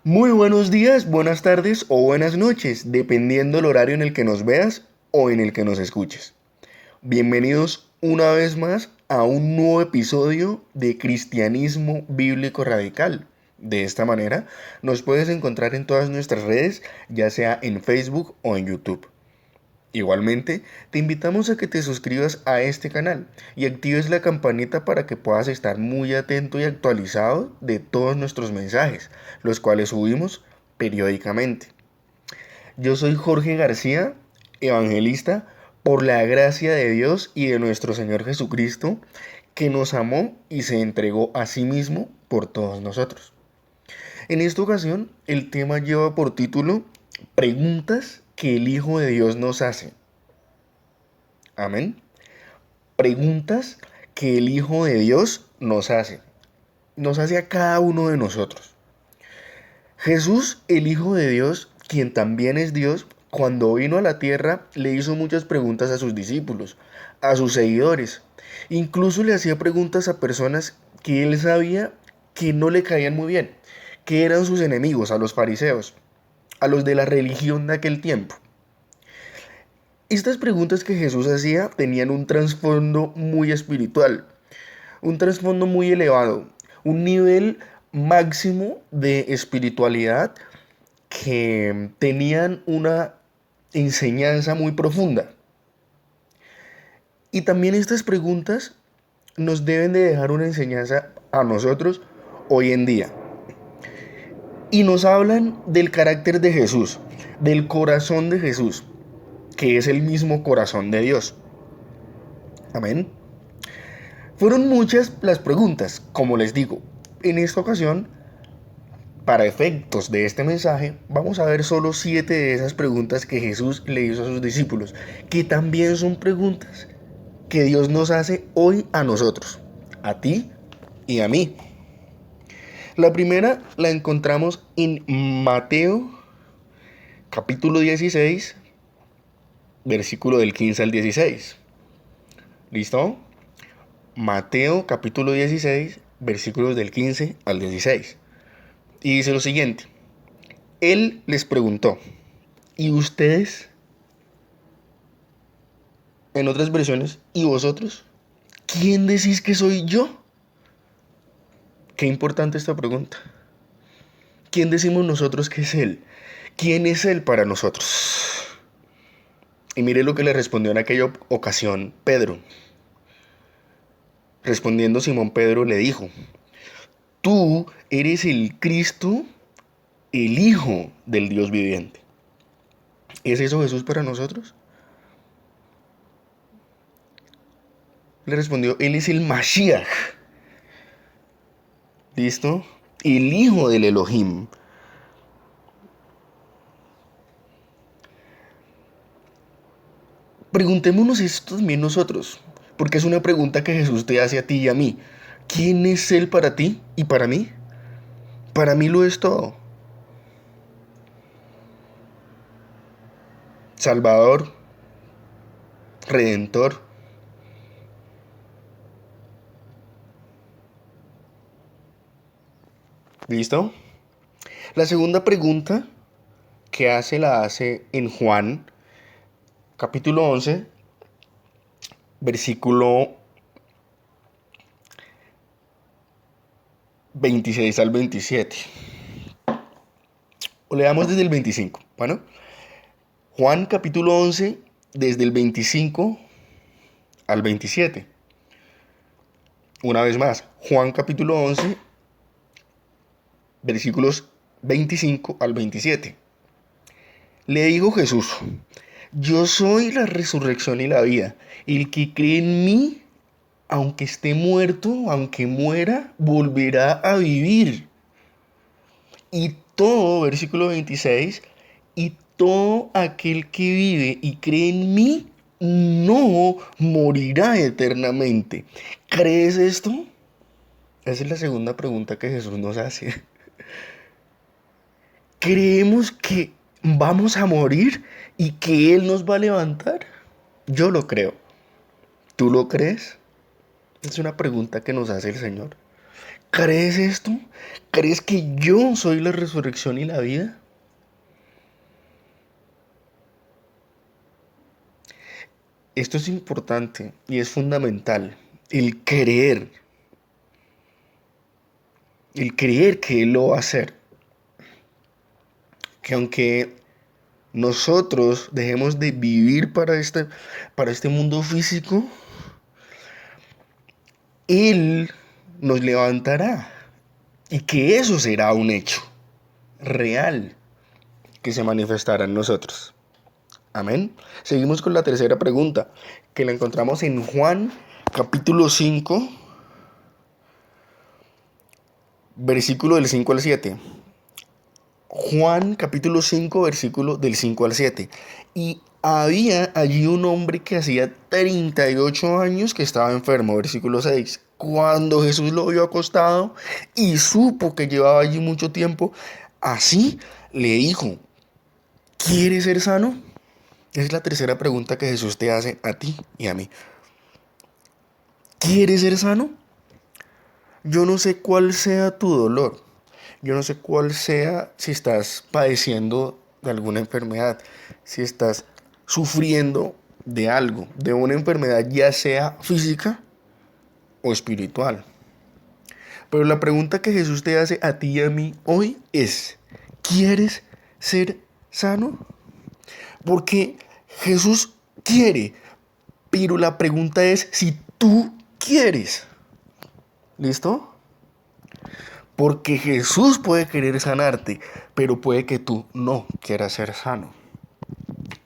Muy buenos días, buenas tardes o buenas noches, dependiendo del horario en el que nos veas o en el que nos escuches. Bienvenidos una vez más a un nuevo episodio de Cristianismo Bíblico Radical. De esta manera, nos puedes encontrar en todas nuestras redes, ya sea en Facebook o en YouTube. Igualmente, te invitamos a que te suscribas a este canal y actives la campanita para que puedas estar muy atento y actualizado de todos nuestros mensajes, los cuales subimos periódicamente. Yo soy Jorge García, evangelista, por la gracia de Dios y de nuestro Señor Jesucristo, que nos amó y se entregó a sí mismo por todos nosotros. En esta ocasión, el tema lleva por título Preguntas que el Hijo de Dios nos hace. Amén. Preguntas que el Hijo de Dios nos hace. Nos hace a cada uno de nosotros. Jesús, el Hijo de Dios, quien también es Dios, cuando vino a la tierra le hizo muchas preguntas a sus discípulos, a sus seguidores. Incluso le hacía preguntas a personas que él sabía que no le caían muy bien, que eran sus enemigos, a los fariseos, a los de la religión de aquel tiempo. Estas preguntas que Jesús hacía tenían un trasfondo muy espiritual, un trasfondo muy elevado, un nivel máximo de espiritualidad que tenían una enseñanza muy profunda. Y también estas preguntas nos deben de dejar una enseñanza a nosotros hoy en día. Y nos hablan del carácter de Jesús, del corazón de Jesús, que es el mismo corazón de Dios. Amén. Fueron muchas las preguntas, como les digo. En esta ocasión, para efectos de este mensaje, vamos a ver solo 7 de esas preguntas que Jesús le hizo a sus discípulos, que también son preguntas que Dios nos hace hoy a nosotros, a ti y a mí. La primera la encontramos en Mateo capítulo 16, versículo del 15 al 16. ¿Listo? Mateo capítulo 16, versículos del 15 al 16. Y dice lo siguiente. Él les preguntó, ¿y ustedes? En otras versiones, ¿y vosotros? ¿Quién decís que soy yo? Qué importante esta pregunta. ¿Quién decimos nosotros que es Él? ¿Quién es Él para nosotros? Y mire lo que le respondió en aquella ocasión Pedro. Respondiendo Simón Pedro le dijo, tú eres el Cristo, el Hijo del Dios viviente. ¿Es eso Jesús para nosotros? Le respondió, Él es el Mashiach. ¿Listo? El Hijo del Elohim. Preguntémonos esto también nosotros, porque es una pregunta que Jesús te hace a ti y a mí. ¿Quién es Él para ti y para mí? Para mí lo es todo. Salvador, Redentor. ¿Listo? La segunda pregunta que hace la hace en Juan, capítulo 11, versículo 26 al 27. O leamos desde el 25, ¿bueno? Juan capítulo 11, desde el 25 al 27. Una vez más, Juan capítulo 11, versículos 25 al 27. Le dijo Jesús, yo soy la resurrección y la vida. El que cree en mí, aunque esté muerto, aunque muera, volverá a vivir. Y todo, versículo 26, y todo aquel que vive y cree en mí, no morirá eternamente. ¿Crees esto? Esa es la segunda pregunta que Jesús nos hace. ¿Creemos que vamos a morir y que Él nos va a levantar? Yo lo creo. ¿Tú lo crees? Es una pregunta que nos hace el Señor. ¿Crees esto? ¿Crees que yo soy la resurrección y la vida? Esto es importante y es fundamental. El creer que Él lo va a hacer. Que aunque nosotros dejemos de vivir para este mundo físico, Él nos levantará. Y que eso será un hecho real que se manifestará en nosotros. Amén. Seguimos con la tercera pregunta, que la encontramos en Juan capítulo 5, versículo del 5 al 7. Juan capítulo 5, versículo del 5 al 7. Y había allí un hombre que hacía 38 años que estaba enfermo, versículo 6. Cuando Jesús lo vio acostado y supo que llevaba allí mucho tiempo, así le dijo, ¿quieres ser sano? Es la tercera pregunta que Jesús te hace a ti y a mí. ¿Quieres ser sano? Yo no sé cuál sea tu dolor. Yo no sé cuál sea si estás padeciendo de alguna enfermedad, si estás sufriendo de algo, de una enfermedad ya sea física o espiritual. Pero la pregunta que Jesús te hace a ti y a mí hoy es, ¿quieres ser sano? Porque Jesús quiere, pero la pregunta es si tú quieres. ¿Listo? Porque Jesús puede querer sanarte, pero puede que tú no quieras ser sano.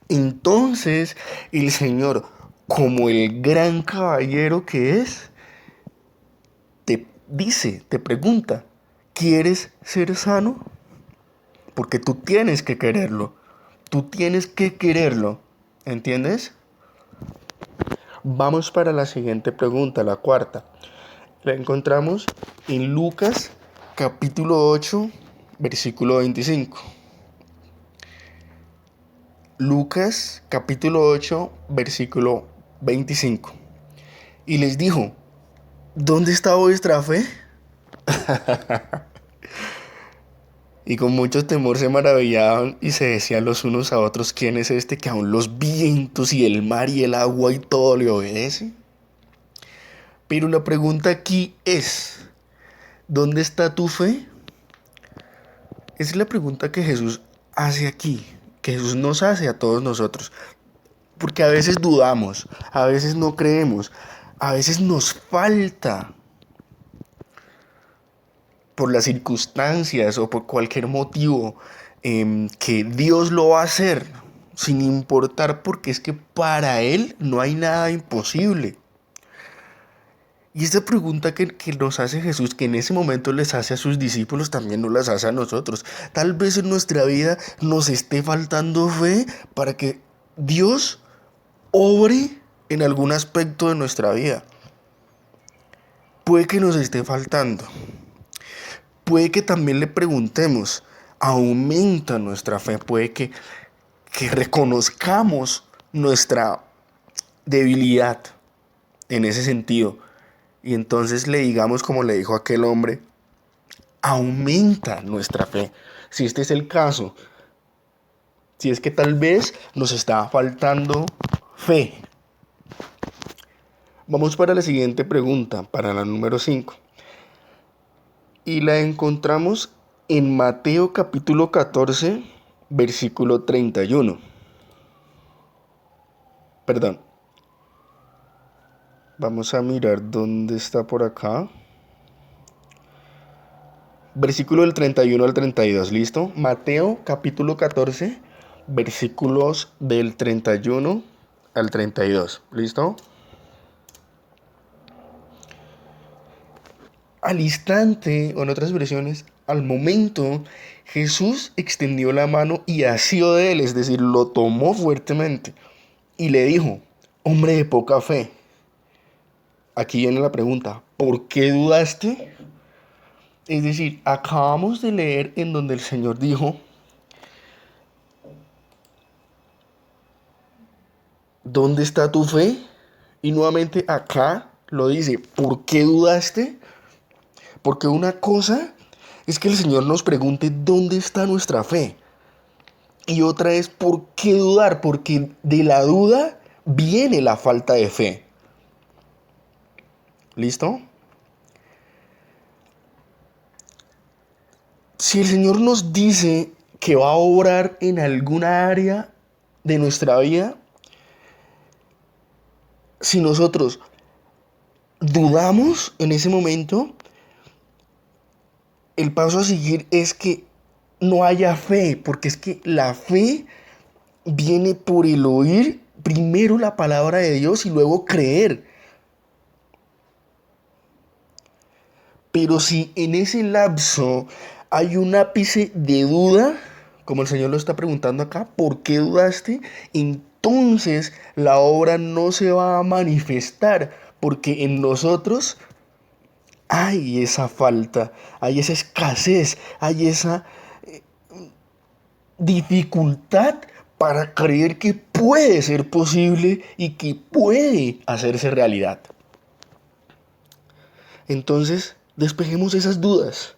Entonces el Señor, como el gran caballero que es, te dice, te pregunta, ¿quieres ser sano? Porque tú tienes que quererlo. Tú tienes que quererlo. ¿Entiendes? Vamos para la siguiente pregunta, la cuarta. La encontramos en Lucas capítulo 8, versículo 25. Lucas capítulo 8, versículo 25. Y les dijo, ¿dónde está vuestra fe? Y con mucho temor se maravillaban y se decían los unos a otros, ¿quién es este que aún los vientos y el mar y el agua y todo le obedece? Pero la pregunta aquí es, ¿dónde está tu fe? Esa es la pregunta que Jesús hace aquí, que Jesús nos hace a todos nosotros. Porque a veces dudamos, a veces no creemos, a veces nos falta por las circunstancias o por cualquier motivo que Dios lo va a hacer, sin importar, porque es que para Él no hay nada imposible. Y esta pregunta que nos hace Jesús, que en ese momento les hace a sus discípulos, también nos las hace a nosotros. Tal vez en nuestra vida nos esté faltando fe para que Dios obre en algún aspecto de nuestra vida. Puede que nos esté faltando. Puede que también le preguntemos, aumenta nuestra fe. Puede que reconozcamos nuestra debilidad en ese sentido. Y entonces le digamos como le dijo aquel hombre, aumenta nuestra fe. Si este es el caso, si es que tal vez nos está faltando fe. Vamos para la siguiente pregunta, para la número 5. Y la encontramos en Mateo capítulo 14, versículo 31. Perdón. Vamos a mirar dónde está por acá. Versículo del 31 al 32, ¿listo? Mateo capítulo 14, versículos del 31 al 32, ¿listo? Al instante, o en otras versiones, al momento, Jesús extendió la mano y asió de él, es decir, lo tomó fuertemente y le dijo, hombre de poca fe. Aquí viene la pregunta, ¿por qué dudaste? Es decir, acabamos de leer en donde el Señor dijo, ¿dónde está tu fe? Y nuevamente acá lo dice, ¿por qué dudaste? Porque una cosa es que el Señor nos pregunte dónde está nuestra fe. Y otra es por qué dudar, porque de la duda viene la falta de fe. ¿Listo? Si el Señor nos dice que va a obrar en alguna área de nuestra vida, si nosotros dudamos en ese momento, el paso a seguir es que no haya fe, porque es que la fe viene por el oír primero la palabra de Dios y luego creer. Pero si en ese lapso hay un ápice de duda, como el Señor lo está preguntando acá, ¿por qué dudaste? Entonces la obra no se va a manifestar, porque en nosotros hay esa falta, hay esa escasez, hay esa dificultad para creer que puede ser posible y que puede hacerse realidad. Entonces, despejemos esas dudas,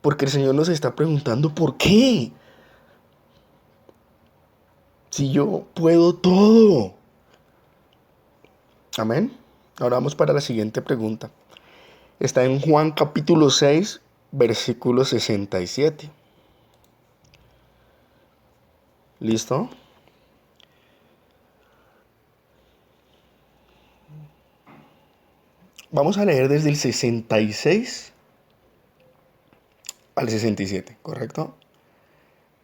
porque el Señor nos está preguntando ¿por qué? Si yo puedo todo. Amén. Ahora vamos para la siguiente pregunta. Está en Juan capítulo 6, versículo 67. ¿Listo? Vamos a leer desde el 66 al 67, ¿correcto?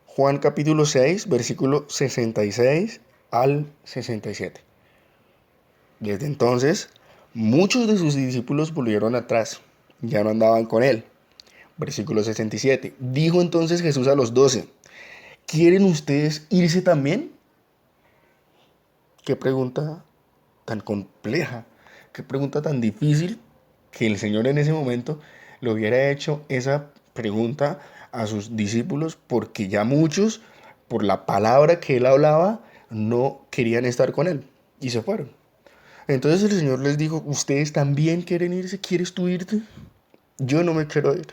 Juan capítulo 6, versículo 66 al 67. Desde entonces, muchos de sus discípulos volvieron atrás, ya no andaban con él. Versículo 67. Dijo entonces Jesús a los 12, ¿quieren ustedes irse también? Qué pregunta tan compleja, qué pregunta tan difícil que el Señor en ese momento le hubiera hecho esa pregunta a sus discípulos, porque ya muchos, por la palabra que él hablaba, no querían estar con él y se fueron. Entonces el Señor les dijo, ¿ustedes también quieren irse? ¿Quieres tú irte? Yo no me quiero ir.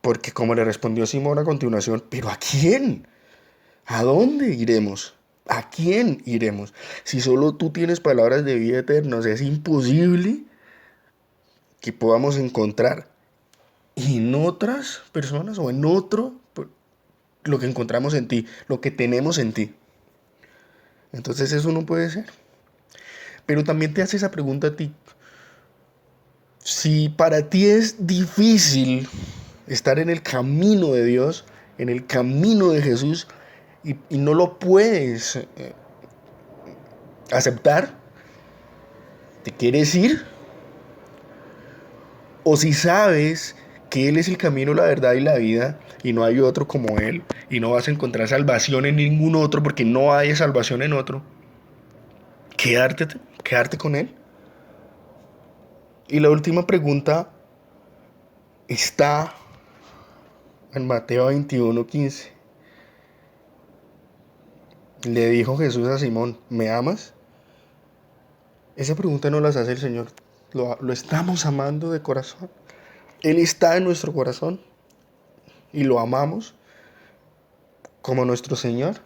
Porque como le respondió Simón a continuación, ¿pero a quién? ¿A dónde iremos? ¿A quién iremos? Si solo tú tienes palabras de vida eterna, o sea, es imposible que podamos encontrar en otras personas o en otro lo que encontramos en ti, lo que tenemos en ti. Entonces eso no puede ser. Pero también te hace esa pregunta a ti. Si para ti es difícil estar en el camino de Dios, en el camino de Jesús, y no lo puedes aceptar, ¿te quieres ir? O si sabes que Él es el camino, la verdad y la vida, y no hay otro como Él, y no vas a encontrar salvación en ningún otro, porque no hay salvación en otro, quedarte con Él. Y la última pregunta está en Mateo 21:15. Le dijo Jesús a Simón, ¿me amas? Esa pregunta no las hace el Señor. Lo estamos amando de corazón. Él está en nuestro corazón y lo amamos como nuestro Señor.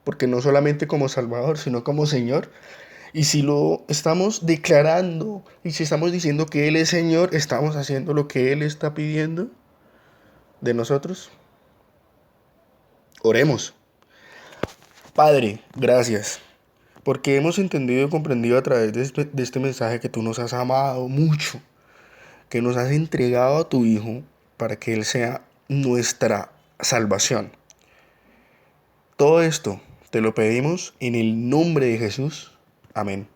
Porque no solamente como Salvador, sino como Señor. Y si lo estamos declarando y si estamos diciendo que Él es Señor, estamos haciendo lo que Él está pidiendo de nosotros. Oremos. Padre, gracias. Porque hemos entendido y comprendido a través de este mensaje que tú nos has amado mucho, que nos has entregado a tu Hijo para que Él sea nuestra salvación. Todo esto te lo pedimos en el nombre de Jesús. Amén.